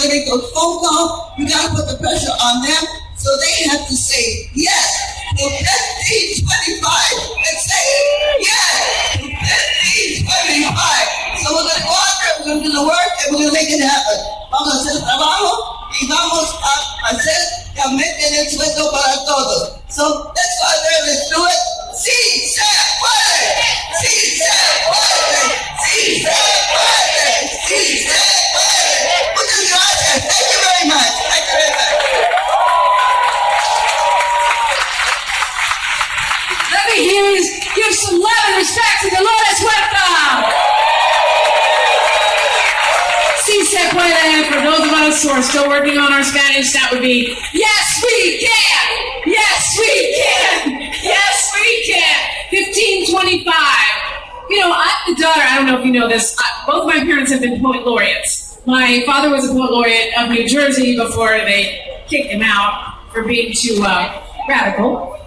to make those phone calls. You got to put the pressure on them so they have to say yes. So 1525 and say yes. 1525. So we're going to go out there, we're going to do the work, and we're going to make it happen. Vamos a hacer el trabajo y vamos a hacer realmente el sueldo para todos. So let's go out there, let's do it. Sí se puede. Sí se puede. Sí se puede. Sí se puede. Muchas gracias. Thank you very much. Thank you very much. Let me hear you give some love and respect to Dolores Huerta. Si se puede. For those of us who are still working on our Spanish, that would be, yes, we can. Yes, we can. Yes, we can. 1525. You know, I'm the daughter, I don't know if you know this, both my parents have been poet laureates. My father was a poet laureate of New Jersey before they kicked him out for being too radical.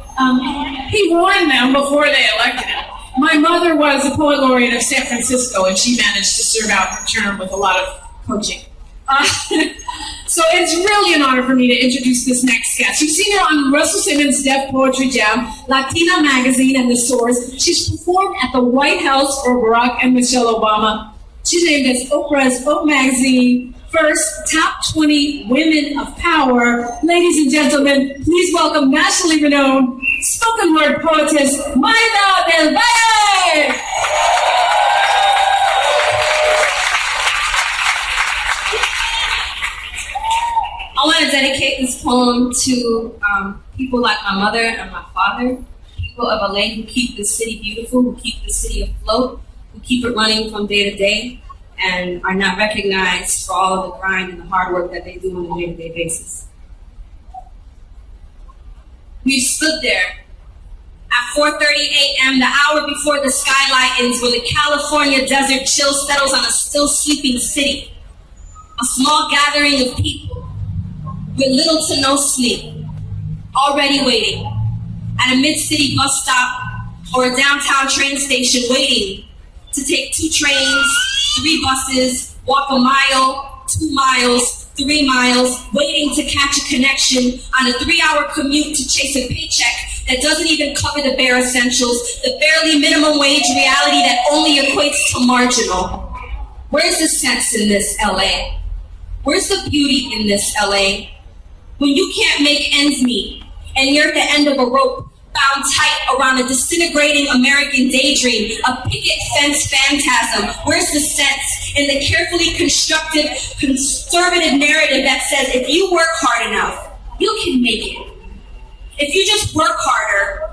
He warned them before they elected him. My mother was a poet laureate of San Francisco, and she managed to serve out her term with a lot of coaching. So it's really an honor for me to introduce this next guest. You've seen her on Russell Simmons' Deaf Poetry Jam, Latina Magazine, and The Source. She's performed at the White House for Barack and Michelle Obama. She's named as Oprah's Oak Magazine first Top 20 Women of Power. Ladies and gentlemen, please welcome nationally renowned spoken word poetess, Mayra del Valle! I want to dedicate this poem to people like my mother and my father, people of LA who keep this city beautiful, who keep the city afloat, who keep it running from day to day, and are not recognized for all of the grind and the hard work that they do on a day-to-day basis. We've stood there at 4:30 a.m., the hour before the sky lightens, where the California desert chill settles on a still sleeping city. A small gathering of people with little to no sleep, already waiting at a mid-city bus stop or a downtown train station, waiting to take 2 trains, 3 buses, walk a mile, 2 miles, 3 miles, waiting to catch a connection on a 3-hour commute to chase a paycheck that doesn't even cover the bare essentials, the barely minimum wage reality that only equates to marginal. Where's the sense in this LA? Where's the beauty in this LA? When you can't make ends meet, and you're at the end of a rope, bound tight around a disintegrating American daydream, a picket fence phantasm. Where's the sense in the carefully constructed, conservative narrative that says if you work hard enough, you can make it? If you just work harder,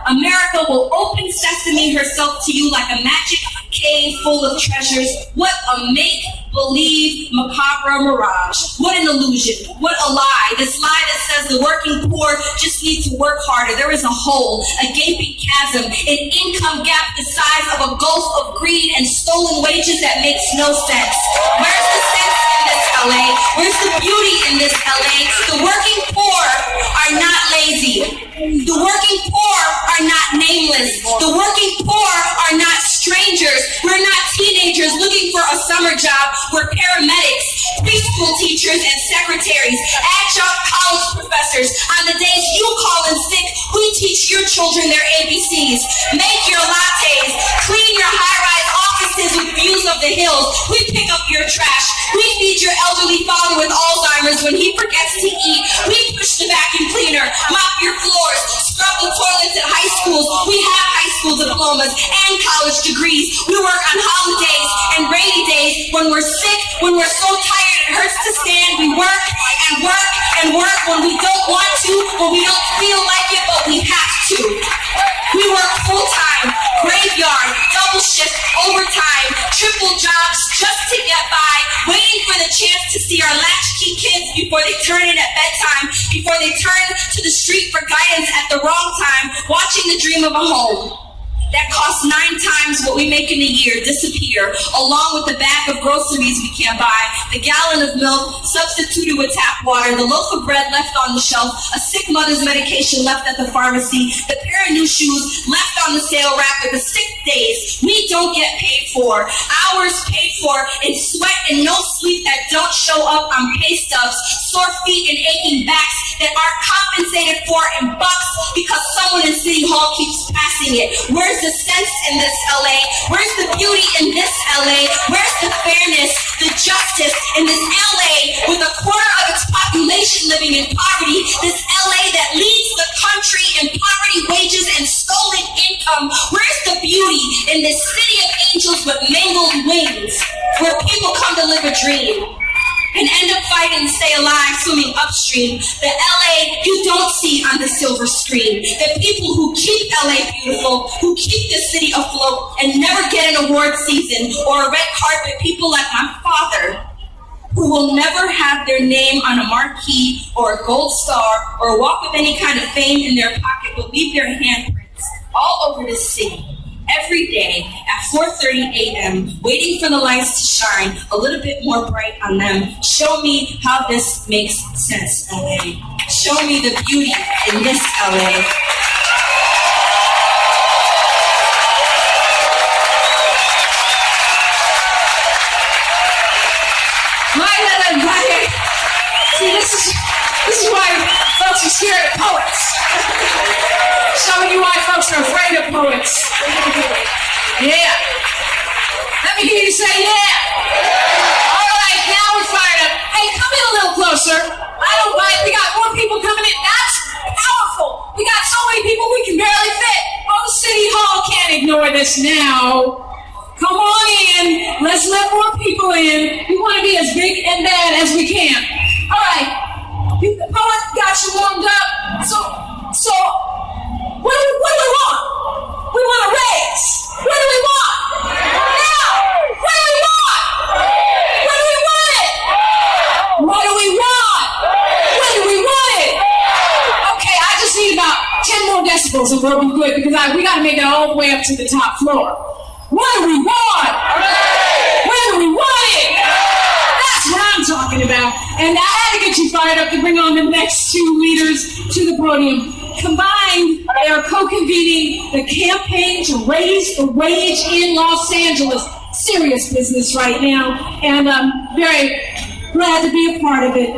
America will open sesame herself to you like a magic cave full of treasures. What a make-believe macabre mirage. What an illusion. What a lie. This lie that says the working poor just need to work harder. There is a hole, a gaping chasm, an income gap the size of a gulf of greed and stolen wages that makes no sense. Where's the sense in this LA? Where's the beauty in this LA? The working poor are not lazy. The working poor are not nameless. The working poor are not strangers. We're not teenagers looking for a summer job. We're paramedics, preschool teachers, and secretaries, adjunct college professors. On the days you call in sick, we teach your children their ABCs. Make your lattes, clean your high-rise offices with views of the hills. We pick up your trash. We feed your elderly father with Alzheimer's when he forgets to eat. We push the vacuum cleaner, mop your floors, scrub the toilets at high schools. We have high school diplomas and college degrees. We work on holidays and rainy days when we're sick, when we're so tired it hurts to stand. We work and work and work when we don't want to, when we don't feel like it, but we have to. We work full-time, graveyard, double shift, overtime, triple jobs just to get by, waiting for the chance to see our latchkey kids before they turn in at bedtime, before they turn to the street for guidance at the wrong time, watching the dream of a home that costs 9 times what we make in a year disappear, along with the bag of groceries we can't buy, the gallon of milk substituted with tap water, the loaf of bread left on the shelf, a sick mother's medication left at the pharmacy, the pair of new shoes left on the sale rack, with the sick days we don't get paid for, hours paid for in sweat and no sleep that don't show up on pay stubs, sore feet and aching backs that aren't compensated for in bucks because someone in City Hall keeps passing it. Where's the sense in this LA? Where's the beauty in this LA? Where's the fairness, the justice in this LA with a quarter of its population living in poverty? This LA that leads the country in poverty, wages, and stolen income. Where's the beauty in this city of angels with mangled wings, where people come to live a dream and end up fighting to stay alive, swimming upstream? The LA you don't see on the silver screen. The people who keep LA beautiful, who keep this city afloat and never get an award season or a red carpet. People like my father, who will never have their name on a marquee or a gold star or walk with any kind of fame in their pocket, but leave their handprints all over the city every day at 4:30 a.m., waiting for the lights to shine a little bit more bright on them. Show me how this makes sense, LA. Show me the beauty in this LA. See, this is why folks are scared of poets. Showing you why folks are afraid of poets. Yeah. Let me hear you say yeah. All right, now we're fired up. Hey, come in a little closer. I don't mind. We got more people coming in. That's powerful. We got so many people we can barely fit. Oh, City Hall can't ignore this now. Come on in. Let's let more people in. We want to be as big and bad as we can. All right. The poet got you warmed up. So what do we want? We want a raise. What do we want? Now. What do we want? What do we want it? What do we want? When do we want it? Okay, I just need about 10 more decibels and we'll be good because we got to make it all the way up to the top floor. What do we want? When do we want it? That's what I'm talking about. And I had to get you fired up to bring on the next two leaders to the podium. Combined, they are co-convening the campaign to raise the wage in Los Angeles. Serious business right now, and I'm very glad to be a part of it.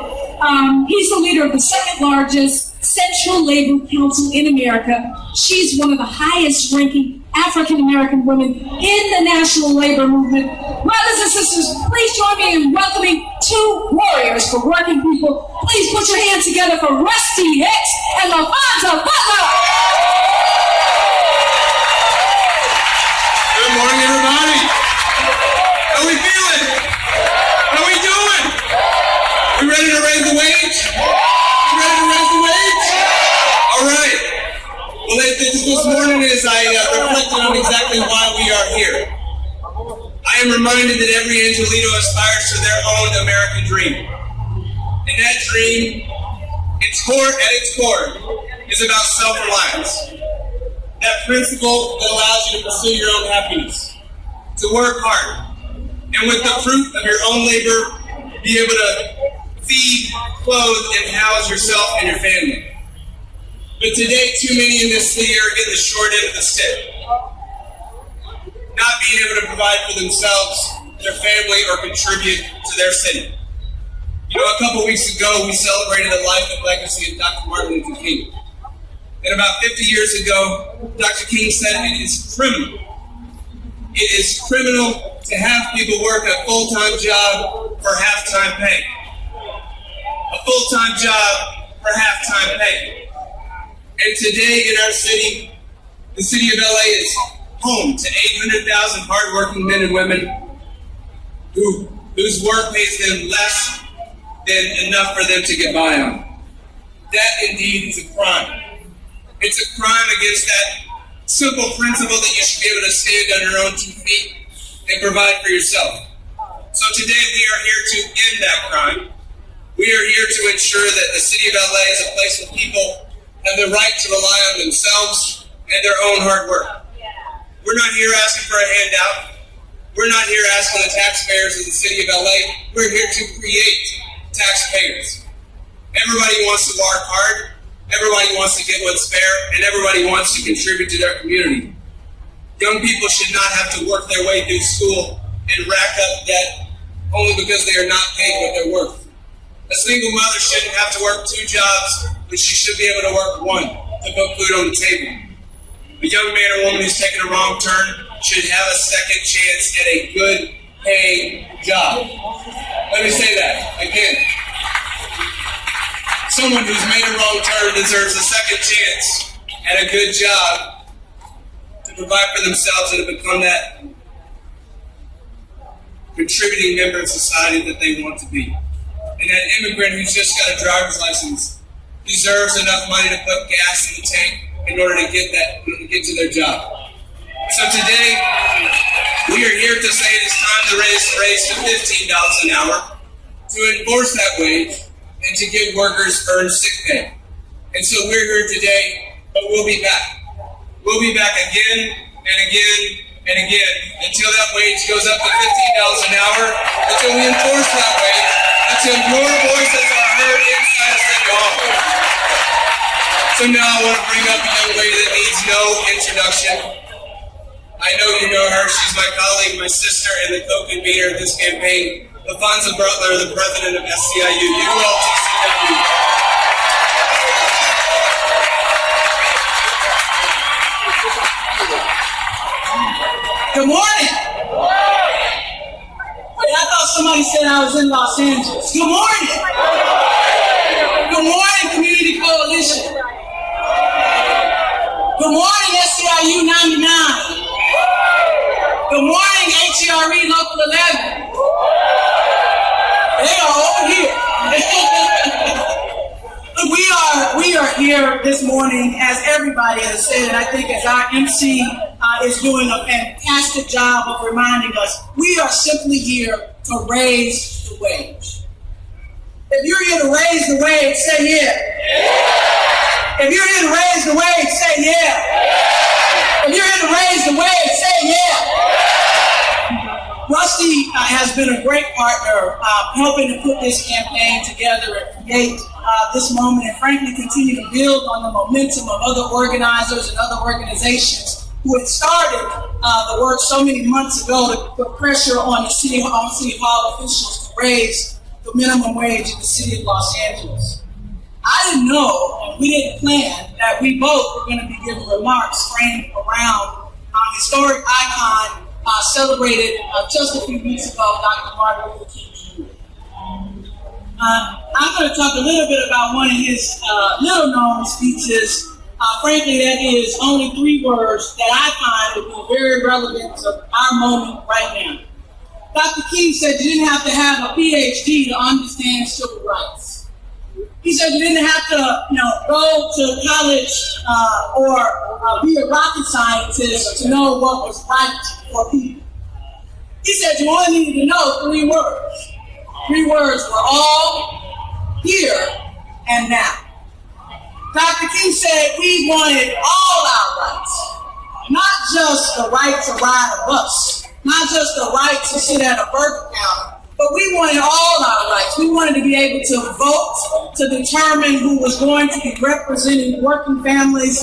He's the leader of the second largest Central Labor Council in America. She's one of the highest ranking African-American women in the national labor movement. Brothers and sisters, please join me in welcoming two warriors for working people. Please put your hands together for Rusty Hicks and LaVonta Butler. Good morning, everybody. How we feeling? How we doing? We ready to raise the wage? We ready to raise the wage? All right. Well, this morning as I reflected on exactly why we are here, I am reminded that every Angelito aspires to their own American dream. And that dream, at its core, is about self-reliance. That principle that allows you to pursue your own happiness, to work hard, and with the fruit of your own labor, be able to feed, clothe, and house yourself and your family. But today, too many in this city are getting the short end of the stick. Not being able to provide for themselves, their family, or contribute to their city. You know, a couple weeks ago, we celebrated the life and legacy of Dr. Martin Luther King. And about 50 years ago, Dr. King said it is criminal. It is criminal to have people work a full-time job for half-time pay. A full-time job for half-time pay. And today in our city, the city of LA is home to 800,000 hardworking men and women whose work pays them less than enough for them to get by on. That indeed is a crime. It's a crime against that simple principle that you should be able to stand on your own 2 feet and provide for yourself. So today we are here to end that crime. We are here to ensure that the city of LA is a place where people have the right to rely on themselves and their own hard work. We're not here asking for a handout. We're not here asking the taxpayers of the city of LA. We're here to create taxpayers. Everybody wants to work hard. Everybody wants to get what's fair, and everybody wants to contribute to their community. Young people should not have to work their way through school and rack up debt only because they are not paid what they're worth. A single mother shouldn't have to work 2 jobs, but she should be able to work 1 to put food on the table. A young man or woman who's taken a wrong turn should have a second chance at a good paying job. Let me say that again. Someone who's made a wrong turn deserves a second chance at a good job to provide for themselves and to become that contributing member of society that they want to be. And that immigrant who's just got a driver's license deserves enough money to put gas in the tank in order to get to their job. So today, we are here to say it is time to raise to $15 an hour, to enforce that wage, and to give workers earned sick pay. And so we're here today, but we'll be back. We'll be back again and again and again until that wage goes up to $15 an hour, until we enforce that wage, until more voices are heard inside of City Hall. So now I want to bring up a young lady that needs no introduction. I know you know her. She's my colleague, my sister, and the co-convener of this campaign, LaFonza Butler, the president of SCIU. ULTCW. Good morning. Wait, I thought somebody said I was in Los Angeles. Good morning. Good morning, Community Coalition. Good morning, SCIU 99. Good morning, HERE Local 11. They are all here. We are here this morning, as everybody has said, and I think as our MC is doing a fantastic job of reminding us, we are simply here to raise the wage. If you're here to raise the wage, say yeah. If you're here to raise the wage, say yeah. If you're here to raise the wage, say yeah. Rusty has been a great partner helping to put this campaign together and create this moment, and frankly continue to build on the momentum of other organizers and other organizations who had started the work so many months ago to put pressure on the City Hall officials to raise the minimum wage in the city of Los Angeles. I didn't know, and we didn't plan, that we both were going to be giving remarks framed around historic icon celebrated just a few weeks ago, Dr. Martin Luther King Jr. I'm going to talk a little bit about one of his little-known speeches. Frankly, that is only 3 words that I find would be very relevant to our moment right now. Dr. King said you didn't have to have a PhD to understand civil rights. He said you didn't have to, go to college or be a rocket scientist to know what was right for people. He said you only needed to know 3 words. 3 words were all, here, and now. Dr. King said we wanted all our rights, not just the right to ride a bus, not just the right to sit at a burger counter, but we wanted all our rights. We wanted to be able to vote, to determine who was going to be representing working families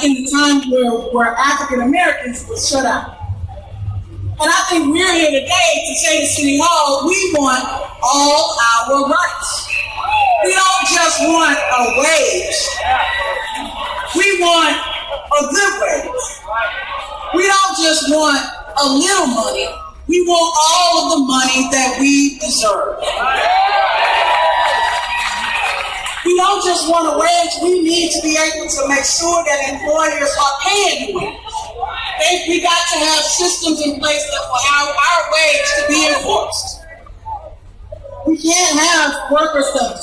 in the time where African Americans were shut out. And I think we're here today to say to City Hall, we want all our rights. We don't just want a wage. We want a good wage. We don't just want a little money. We want all of the money that we deserve. We don't just want a wage. We need to be able to make sure that employers are paying the wage. We got to have systems in place that will allow our wage to be enforced. We can't have workers to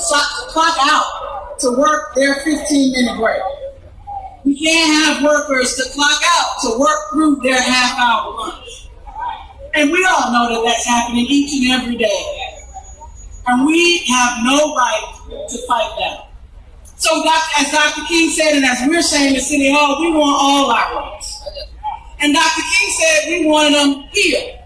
clock out to work their 15-minute break. We can't have workers to clock out to work through their half-hour lunch. And we all know that that's happening each and every day. And we have no right to fight that. So as Dr. King said, and as we're saying at City Hall, we want all our rights. And Dr. King said we wanted them here.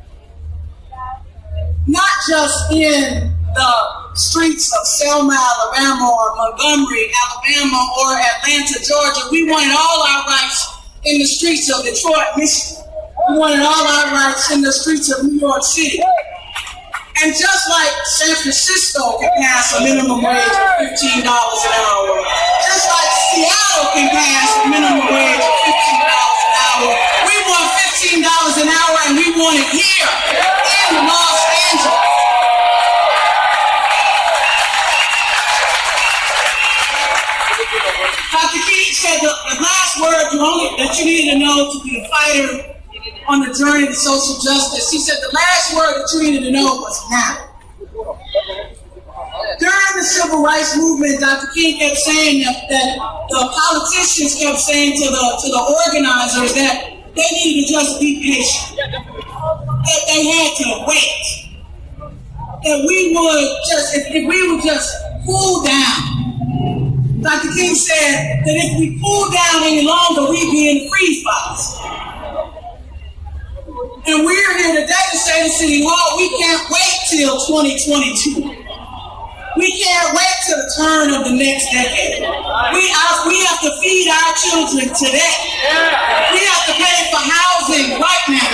Not just in the streets of Selma, Alabama, or Montgomery, Alabama, or Atlanta, Georgia. We wanted all our rights in the streets of Detroit, Michigan. We wanted all our rights in the streets of New York City. And just like San Francisco can pass a minimum wage of $15 an hour, just like Seattle can pass a minimum wage of $15 an hour, we want $15 an hour, and we want it here in Los Angeles. Dr. King said the last word that you need to know to be a fighter on the journey to social justice. He said the last word that you needed to know was now. During the civil rights movement, Dr. King kept saying that the politicians kept saying to the organizers that they needed to just be patient, that they had to wait, that we would just, if we would just cool down. Dr. King said that if we cool down any longer, we'd be in freeze box. And we're here today to say to City Hall, we can't wait till 2022. We can't wait till the turn of the next decade. We have to feed our children today. We have to pay for housing right now.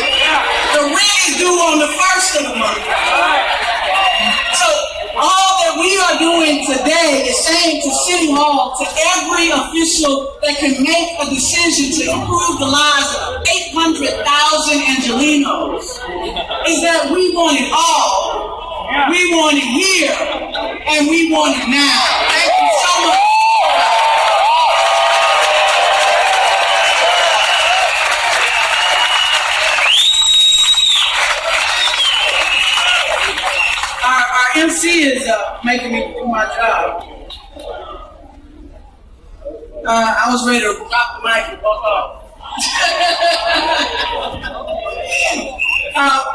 The rent is due on the 1st of the month. So all that we are doing today is saying to City Hall, to every official that can make a decision to improve the lives of 800,000 Angelenos, is that we want it all. We want it here, and we want it now. Thank you so much. Our MC is making me do my job. I was ready to drop the mic and walk off.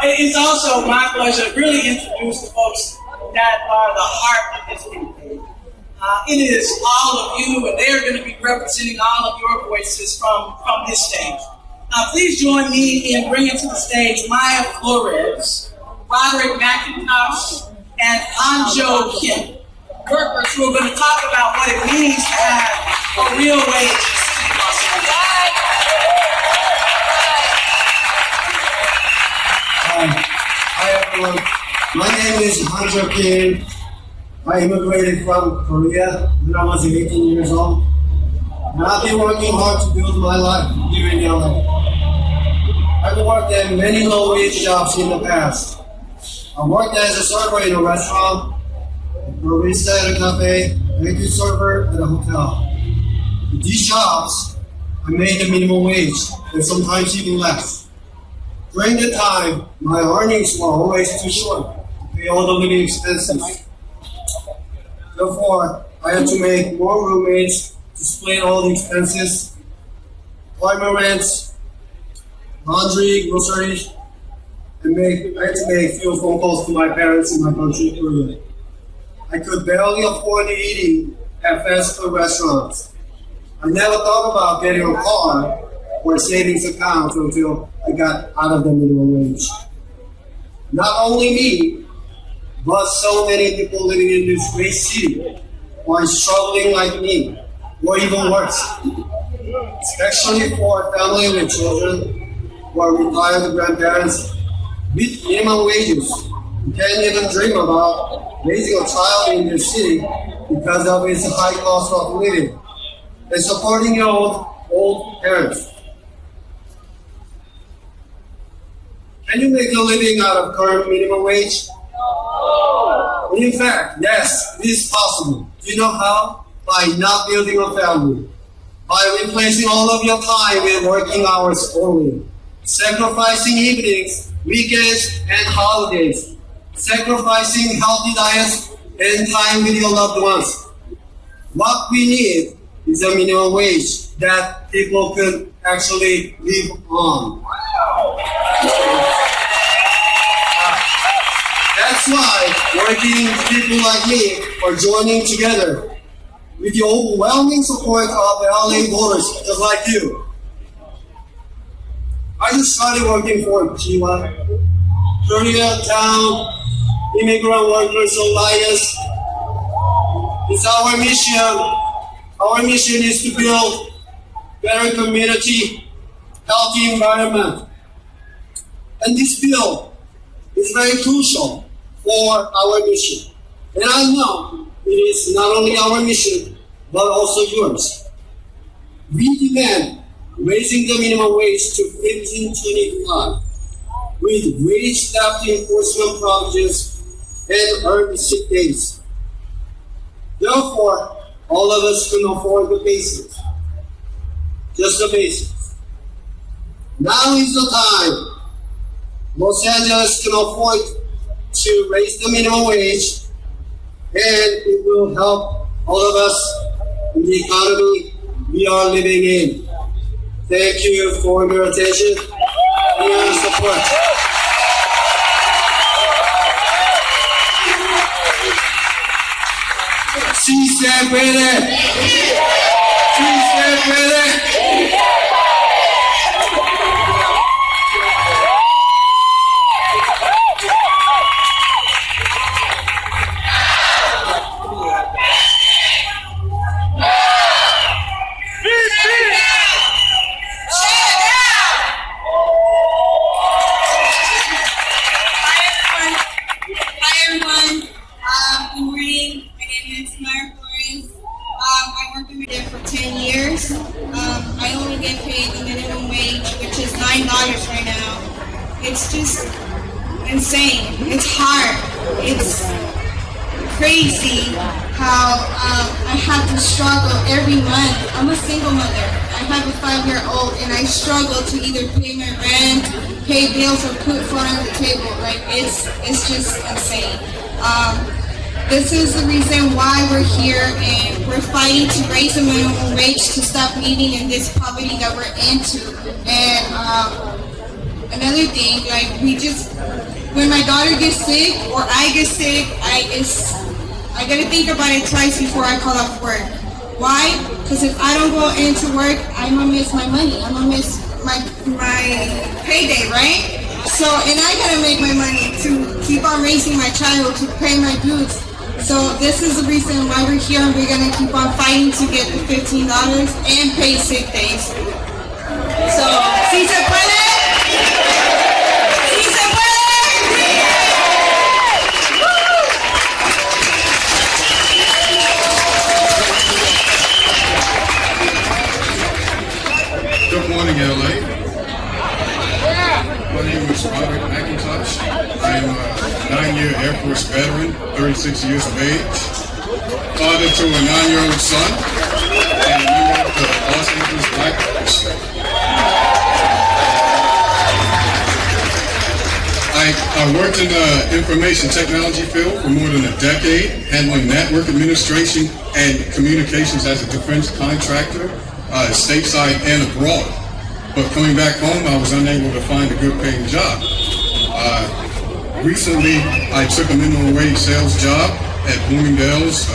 It's also my pleasure to really introduce the folks that are the heart of this campaign. It is all of you, and they're going to be representing all of your voices from this stage. Please join me in bringing to the stage Maya Flores, Roderick McIntosh, and Anjo Kim, workers who are going to talk about what it means to have a real wage. Hi everyone, my name is Anjo Kim. I immigrated from Korea when I was 18 years old. And I've been working hard to build my life here in LA. I've worked at many low-wage jobs in the past. I worked as a server in a restaurant, a barista at a cafe, and a server at a hotel. With these jobs, I made the minimum wage, and sometimes even less. During the time, my earnings were always too short to pay all the living expenses. Therefore, I had to make more roommates to split all the expenses, apartment rents, laundry, groceries, and I had to make few phone calls to my parents in my country, Korea. I could barely afford eating at fast food restaurants. I never thought about getting a car or a savings account until I got out of the minimum wage. Not only me, but so many people living in this great city are struggling like me, or even worse. Especially for a family with children who are retired grandparents with minimum wages. You can't even dream about raising a child in this city because of its high cost of living and supporting your old parents. Can you make a living out of current minimum wage? No. In fact, yes, it is possible. Do you know how? By not building a family. By replacing all of your time with working hours only. Sacrificing evenings, weekends, and holidays. Sacrificing healthy diets and time with your loved ones. What we need is a minimum wage that people could actually live on. That's why working people like me are joining together with the overwhelming support of LA voters just like you. I just started working for Jiwa, Koreatown Immigrant Workers Alliance. It's our mission. Our mission is to build better community, healthy environment. And this bill is very crucial for our mission. And I know it is not only our mission, but also yours. We demand raising the minimum wage to $15.25 with wage theft enforcement provisions and earned sick days. Therefore, all of us can afford the basics. Just the basics. Now is the time Los Angeles can afford to raise the minimum wage, and it will help all of us in the economy we are living in. Thank you for your attention and your support. Si se puede. Si se puede. Right now. It's just insane. It's hard. It's crazy how I have to struggle every month. I'm a single mother. I have a 5-year-old and I struggle to either pay my rent, pay bills, or put food on the table. Like it's just insane. This is the reason why we're here, and we're fighting to raise the minimum wage to stop living in this poverty that we're into. And another thing, like when my daughter gets sick or I get sick, I gotta think about it twice before I call off work. Why? Because if I don't go into work, I'm gonna miss my money. I'm gonna miss my payday, right? So, and I gotta make my money to keep on raising my child, to pay my dues. So this is the reason why we're here, and we're gonna keep on fighting to get the $15 and pay sick days. So, si se puede. Si se puede. Good morning, LA. My name is Robert McIntosh. I am a 9-year Air Force veteran, 36 years of age, father to a 9-year-old son, and a member of the Los Angeles Black Force. I worked in the information technology field for more than a decade, handling network administration and communications as a defense contractor, stateside and abroad. But coming back home, I was unable to find a good paying job. Recently, I took a minimum wage sales job at Bloomingdale's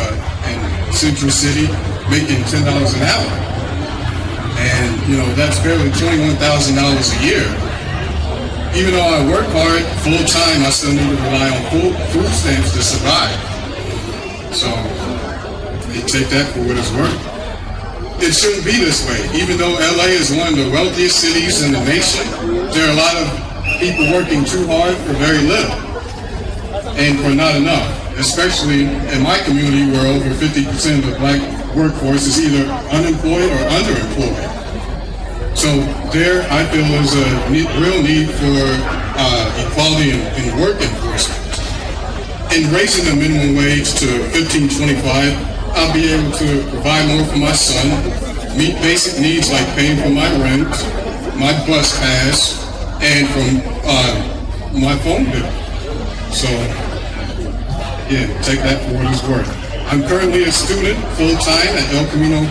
in Central City, making $10 an hour. And, that's barely $21,000 a year. Even though I work hard full time, I still need to rely on food stamps to survive. So, you take that for what it's worth. It shouldn't be this way. Even though LA is one of the wealthiest cities in the nation, there are a lot of people working too hard for very little and for not enough, especially in my community where over 50% of the black workforce is either unemployed or underemployed. So there, I feel there's a real need for equality in work enforcement. In raising the minimum wage to $15.25, I'll be able to provide more for my son, meet basic needs like paying for my rent, my bus pass, and from my phone bill. So, yeah, take that for what it's worth. I'm currently a student full-time at El Camino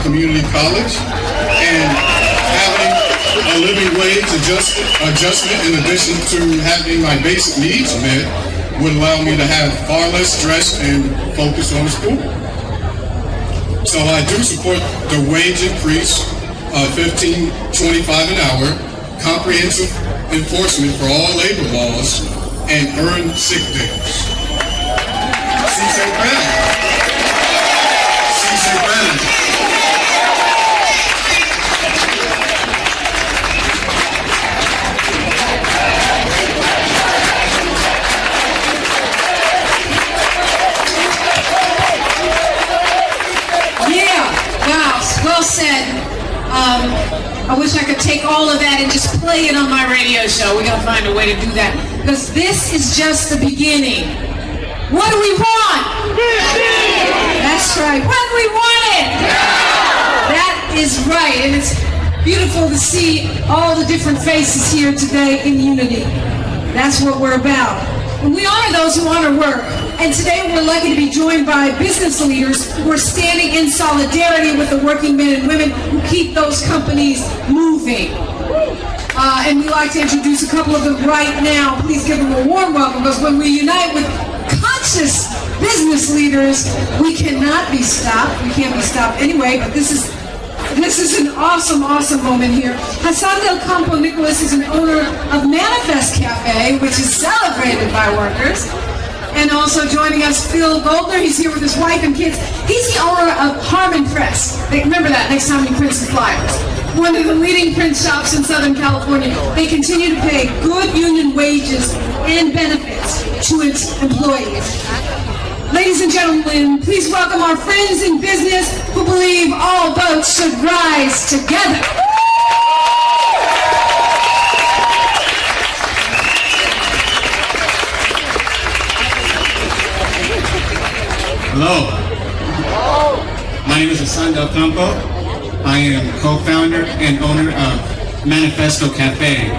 Community College, and having a living wage adjustment in addition to having my basic needs met would allow me to have far less stress and focus on school. So I do support the wage increase of $15.25 an hour, comprehensive enforcement for all labor laws, and earned sick days. Si se puede. Si se puede. I wish I could take all of that and just play it on my radio show. We're going to find a way to do that. Because this is just the beginning. What do we want? That's right. What do we want it? That is right. And it's beautiful to see all the different faces here today in unity. That's what we're about. And we honor those who honor work. And today we're lucky to be joined by business leaders who are standing in solidarity with the working men and women who keep those companies moving. And we'd like to introduce a couple of them right now. Please give them a warm welcome, because when we unite with conscious business leaders, we cannot be stopped. We can't be stopped anyway, but this is an awesome, awesome moment here. Hassan Del Campo Nicholas is an owner of Manifest Cafe, which is celebrated by workers. And also joining us, Phil Goldner. He's here with his wife and kids. He's the owner of Harmon Press. Remember that next time you print some flyers. One of the leading print shops in Southern California. They continue to pay good union wages and benefits to its employees. Ladies and gentlemen, please welcome our friends in business who believe all boats should rise together. Hello. My name is Hassan Del Campo. I am co-founder and owner of Manifesto Cafe.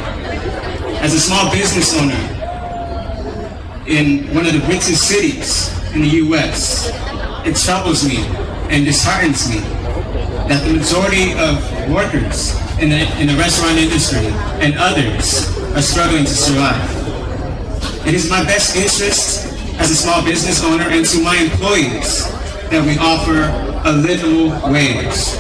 As a small business owner in one of the richest cities in the U.S., it troubles me and disheartens me that the majority of workers in the restaurant industry and others are struggling to survive. It is my best interest as a small business owner and to my employees that we offer a livable wage.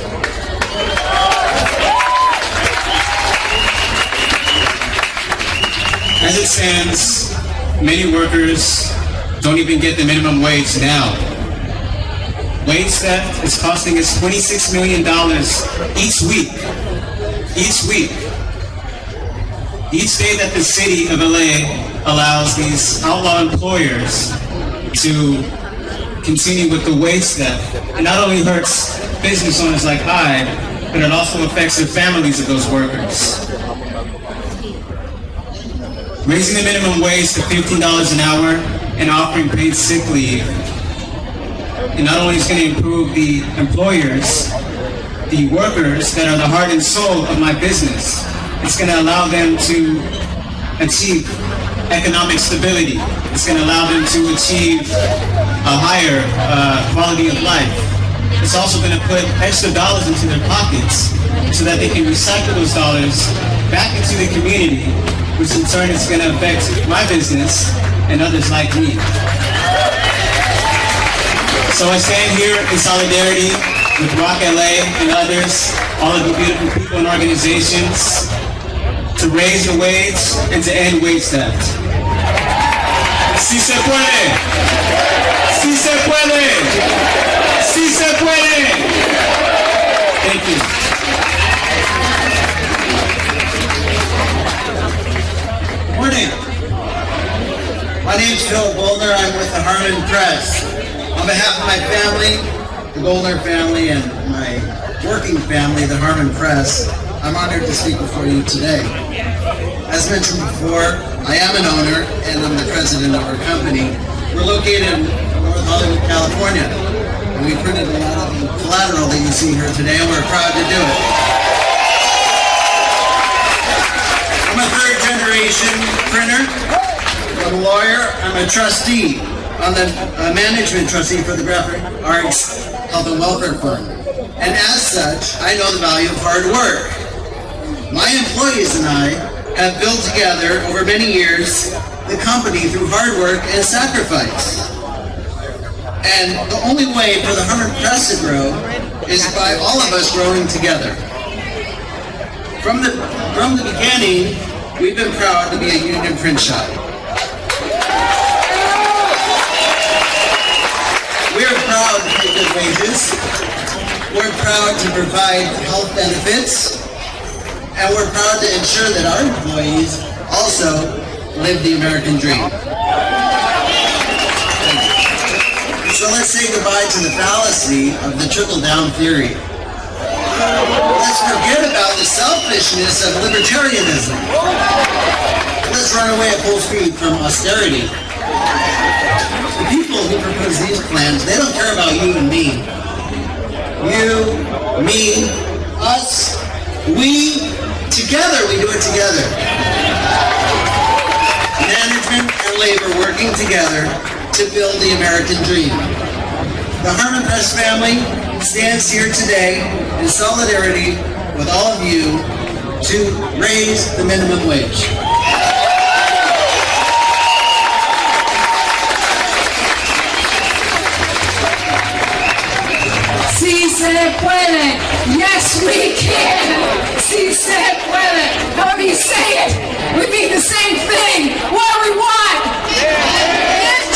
As it stands, many workers don't even get the minimum wage now. Wage theft is costing us $26 million each week. Each day that the city of LA allows these outlaw employers to continue with the wage theft, it not only hurts business owners like I, but it also affects the families of those workers. Raising the minimum wage to $15 an hour and offering paid sick leave, it not only is going to improve the employers, the workers that are the heart and soul of my business, it's going to allow them to achieve economic stability. It's going to allow them to achieve a higher quality of life. It's also going to put extra dollars into their pockets so that they can recycle those dollars back into the community, which in turn is going to affect my business and others like me. So I stand here in solidarity with Rock LA and others, all of the beautiful people and organizations, to raise the wage and to end wage theft. Si se puede! Si se puede! Si se puede! Thank you. Morning. My name's Phil Goldner. I'm with the Harmon Press. On behalf of my family, the Goldner family, and my working family, the Harmon Press, I'm honored to speak before you today. As mentioned before, I am an owner and I'm the president of our company. We're located in North Hollywood, California. And we printed a lot of the collateral that you see here today, and we're proud to do it. I'm a third-generation printer. I'm a lawyer. I'm a trustee. I'm the management trustee for the Graphic Arts Health and Welfare Fund. And as such, I know the value of hard work. My employees and I have built together over many years the company through hard work and sacrifice. And the only way for the Harmon Press to grow is by all of us growing together. From the beginning, we've been proud to be a union print shop. We're proud to pay good wages. We're proud to provide health benefits. And we're proud to ensure that our employees also live the American dream. So let's say goodbye to the fallacy of the trickle-down theory. Let's forget about the selfishness of libertarianism. Let's run away at full speed from austerity. The people who propose these plans, they don't care about you and me. You, me, us, we, together, we do it together. Management and labor working together to build the American dream. The Harmon Press family stands here today in solidarity with all of you to raise the minimum wage. Si se puede. Yes, we can. Si se puede. However you say it, we mean the same thing. What do we want?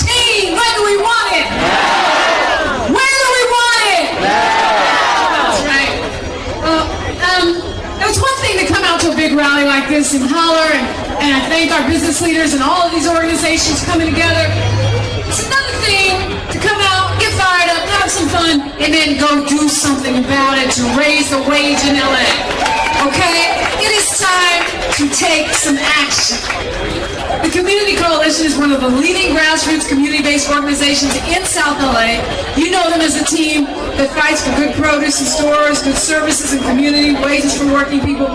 15. When do we want it? Where do we want it? That's right. It's one thing to come out to a big rally like this and holler, and I thank our business leaders and all of these organizations coming together. It's another thing to come out, get fired up, have some fun, and then go do something about it to raise the wage in LA. Okay? It is time to take some action. The Community Coalition is one of the leading grassroots community-based organizations in South LA. You know them as a team that fights for good produce in stores, good services in community, wages for working people.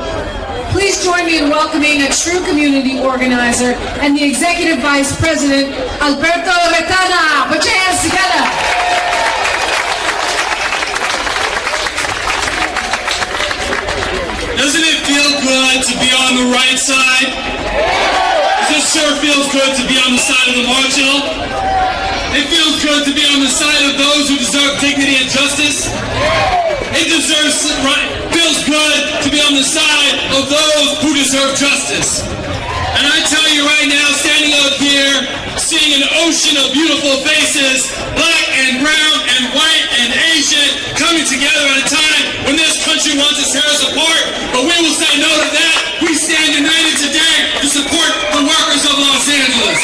Please join me in welcoming a true community organizer and the Executive Vice President, Alberto Retana. Put your hands together. Doesn't it feel good to be on the right side? It sure feels good to be on the side of the marginal. It feels good to be on the side of those who deserve dignity and justice. It feels good to be on the side of those who deserve justice. And I tell you right now, standing up here, seeing an ocean of beautiful faces, black and brown and white and Asian, coming together at a time when this country wants to tear us apart, but we will say no to that. We stand united today to support the workers of Los Angeles.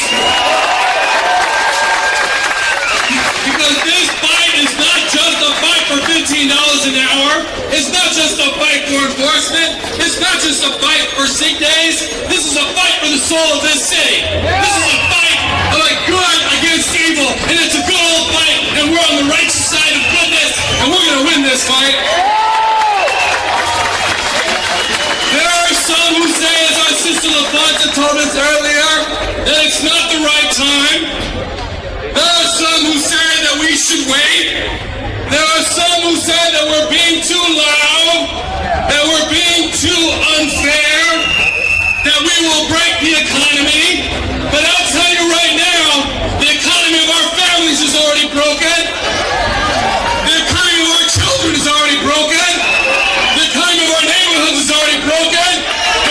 Because this fight is not just a fight for $15 an hour. It's not just a fight for enforcement. It's not just a fight for sick days. This is a fight for the soul of this city. This is a fight of like good against evil. And it's a good old fight. And we're on the righteous side of goodness. And we're going to win this fight. There are some who say, as our sister LaFonta told us earlier, that it's not the right time. There are some who say that we should wait. There are some who say that we're being too loud, that we're being too unfair, that we will break the economy. But I'll tell you right now, the economy of our families is already broken. The economy of our children is already broken. The economy of our neighborhoods is already broken.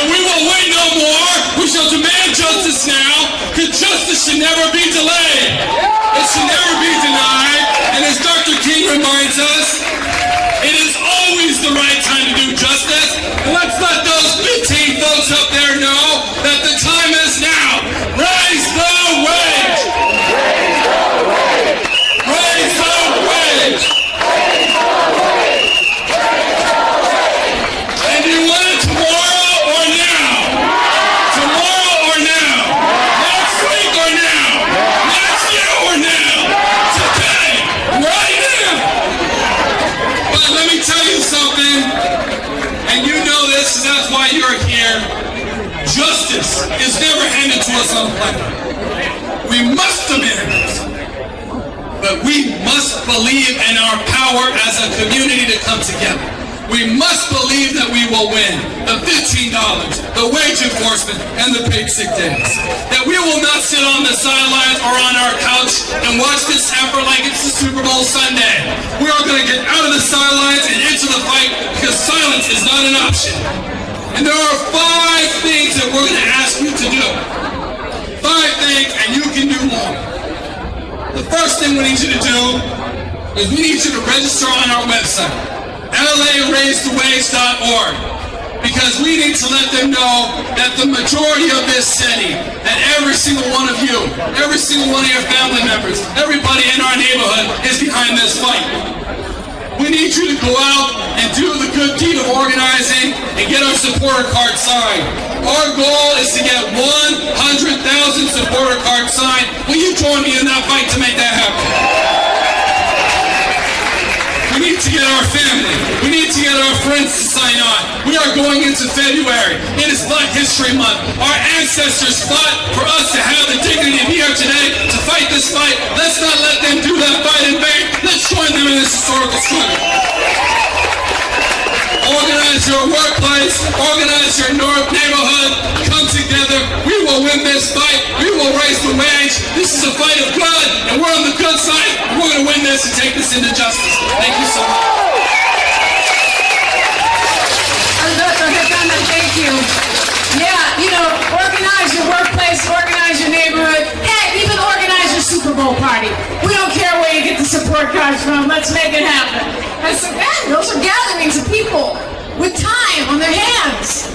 And we will wait no more. We shall demand justice now, because justice should never be delayed. It should never be denied. And as Dr. King reminds us, it is always the right time to do justice. And let's let those 15 folks up there know that the time is now. Raise the wage! Raise the wage! Raise the wage! And do you want it tomorrow or now? Tomorrow or now? Next week or now? Next year or now? Today! Right now! But let me tell you something, and you know this, and that's why you're here. Justice is never handed to us on a platter. We must demand it. But we must believe in our power as a community to come together. We must believe that we will win the $15, the wage enforcement, and the paid sick days. That we will not sit on the sidelines or on our couch and watch this happen like it's the Super Bowl Sunday. We are going to get out of the sidelines and into the fight, because silence is not an option. And there are 5 things that we're going to ask you to do. 5 things, and you can do more. The first thing we need you to do is we need you to register on our website, LARaiseTheWage.org, because we need to let them know that the majority of this city, that every single one of you, every single one of your family members, everybody in our neighborhood is behind this fight. We need you to go out and do the good deed of organizing and get our supporter card signed. Our goal is to get 100,000 supporter cards signed. Will you join me in that fight to make that happen? We need to get our family. We need to get our friends to sign on. We are going into February. It is Black History Month. Our ancestors fought for us to have the dignity to be here today to fight this fight. Let's not let them do that fight in vain. Let's join them in this historical struggle. Organize your workplace. Organize your neighborhood. Come together. We will win this fight. We will raise the wage. This is a fight of blood, and we're on the good side. We're going to win this and take this into justice. Thank you so much. Thank you. Yeah, you know, organize your workplace, organize your neighborhood, heck, even organize your Super Bowl party. We don't care where you get the support cards from. Let's make it happen. And so, man, those are gatherings of people with time on their hands.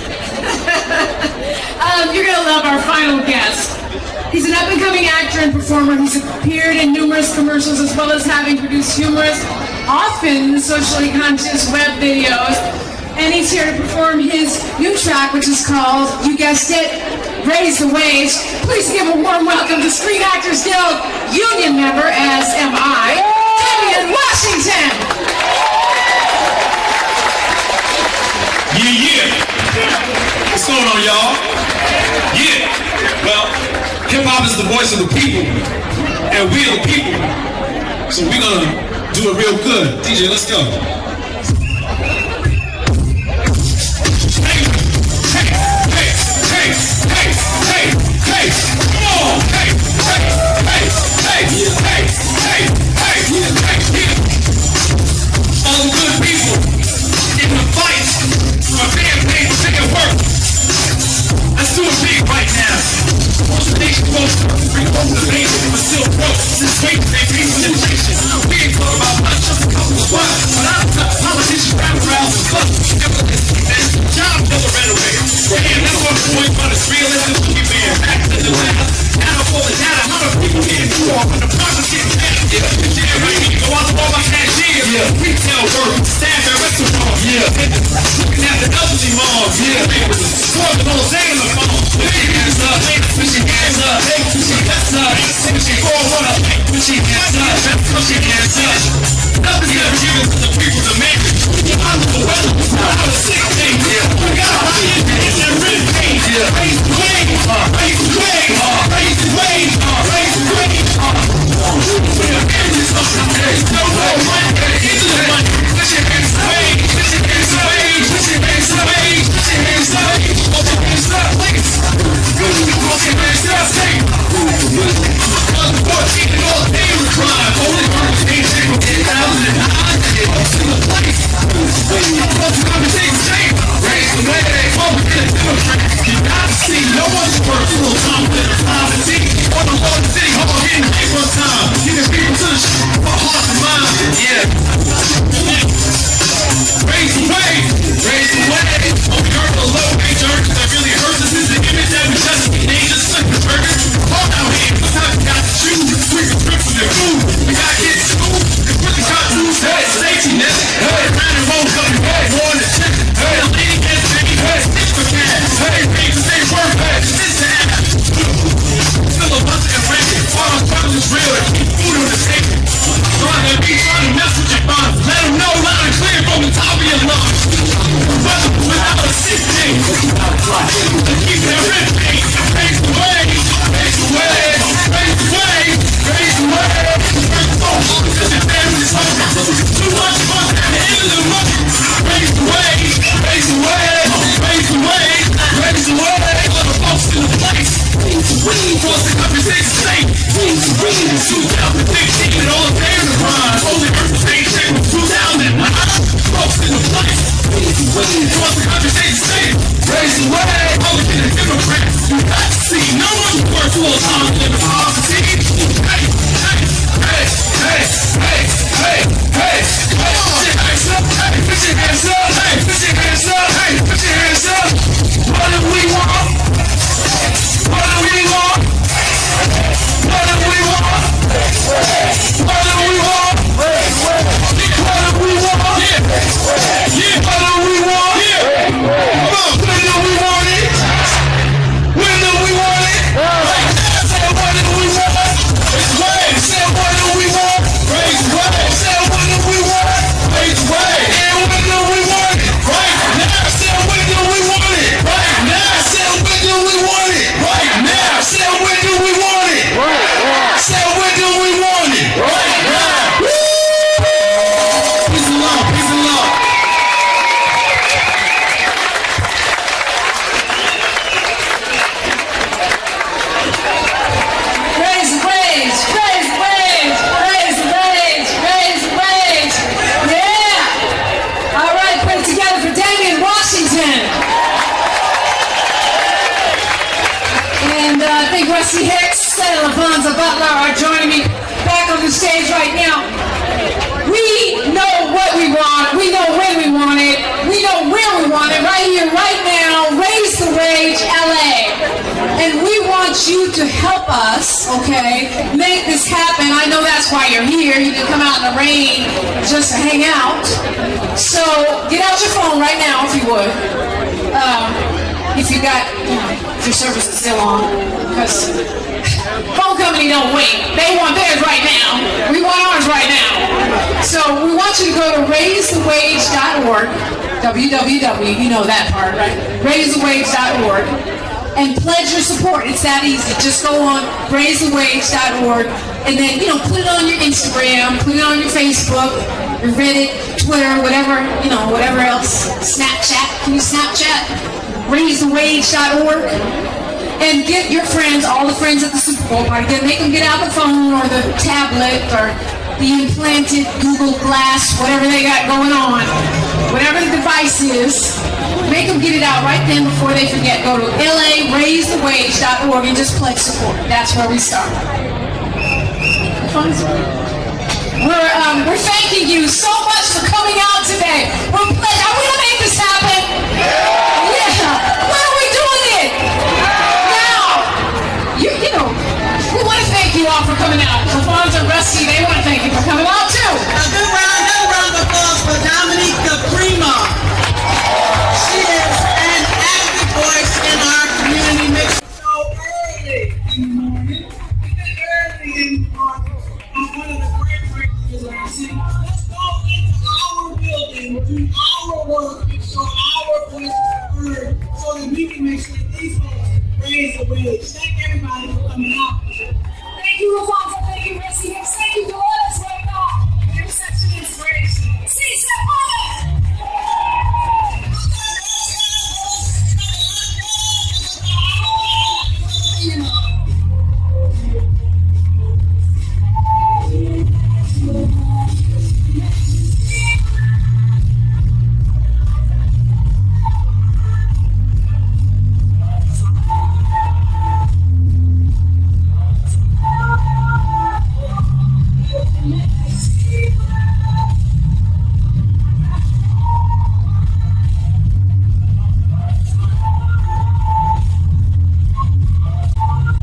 You're going to love our final guest. He's an up-and-coming actor and performer who's appeared in numerous commercials as well as having produced humorous, often socially conscious web videos. And he's here to perform his new track, which is called, you guessed it, Raise the Wage. Please give a warm welcome to Screen Actors Guild union member, as am I, Damian Washington. Yeah. What's going on, y'all? Yeah. Well, hip-hop is the voice of the people, and we are the people. So we're gonna do it real good. DJ, let's go. All the good people in the fight for campaign to take it work. Let's do it big right now. Watch the nation vote, bring it home to the nation, but still broke. Since wait, they pay for inflation. We ain't talking about much, just a couple of bucks. But I'm not politicians, rap around the club. Job for the rhetoric. Damn, that's what the point on is real as the movie man. Back to the lab. Now for the data, how the people getting through off when the process getting bad. Yeah, right, you go out the ball by cashier. Yeah, retail work, staff at restaurants. Yeah, looking at the elderly moms. Yeah, swerving on Zay on the phone. Put your hands up, put your hands up, put your hands up, put your 4-1 put your hands up, put your hands up. Nothing's ever given to the people to make it. I know the weather, I was sick thing. We got a high in that red paint. Raise the wage, raise the wage, raise the wage, raise the wage. Put your hands up, there's no money, into the money. Put your hands up, put your hands up, put your hands up, put your hands up, put your hands up, please. Put your hands up, say. On the 14th and all day we climb. Only first ain't shit with 10,000 and I get up to the place. Raise the way, over to the Democrat. You gotta see, no one's worth full time with a time to see. On the Lord to see, hold on, getting paid one time. Getting people to the shit, for heart and mind. Yeah. Raise the way, raise the way. Oh, we heard the low wage earners that really hurts us is the image that we just need to slip the burgers. Hold out here, sometimes we got to choose. We can trip from their food. We got kids to school. It's really got to lose that safety net. Hey, round and roll something. Hey, more than chicken. Hey, the lady gets paid. Hey, stick for cash. Hey, pay to stay work. Hey, this to ass. Still a bunch of racket. All our trouble is real. Keep food on the table. Trying to mess with your bond. Let them know loud and clear from the top of your lungs. Brother, without a sick day. Keep that red paint. Raise the way. Raise the way. Raise the way. Raise the way. Raise the phone. Because your family's hungry. Too much fun at the end of the month. Raise the way. Raise the way. Raise the way. Raise the way. All the folks in the place. Across the country, state. 2015 and all the payers of crime. Only earth the state check was 2009. Folks in the place. Across the country, state. Raise the way. Republican and Democrat. You got to see. No one's worth full time in the poverty. Hey, hey, hey, hey, hey, hey, hey. Put your hands up. Hey, put your hands up. Hey, put your hands up. Hey, put your hands up. What do we want? What do we want? What do we want? What do we want? What do we want? help us, okay, make this happen. I know that's why you're here. You didn't come out in the rain just to hang out. So get out your phone right now if you would. If you got, if your service is still on, because phone company don't wait. They want theirs right now. We want ours right now. So we want you to go to raisethewage.org, www, you know that part, right? Raisethewage.org, and pledge your support. It's that easy. Just go on raisethewage.org, and then, put it on your Instagram, put it on your Facebook, your Reddit, Twitter, whatever, whatever else. Snapchat. Can you Snapchat? raisethewage.org, and get your friends, all the friends at the Super Bowl party, make them get out the phone or the tablet or the implanted Google Glass, whatever they got going on, whatever the device is, make them get it out right then before they forget. Go to raisethewage.org and just pledge support. That's where we start. We're thanking you so much for coming out today. Are we gonna make this happen? Yeah. When are we doing it? Now. We want to thank you all for coming out. Alfonso and Rusty, they want to thank you for coming out too. A good round of applause for Dominique Caprima. She is an active voice in our community. Makes it so early in the morning. Early in the morning. One of the great is our city. Let's go into our building, do our work, make sure our voices are heard, so that we can make sure these folks raise the wage.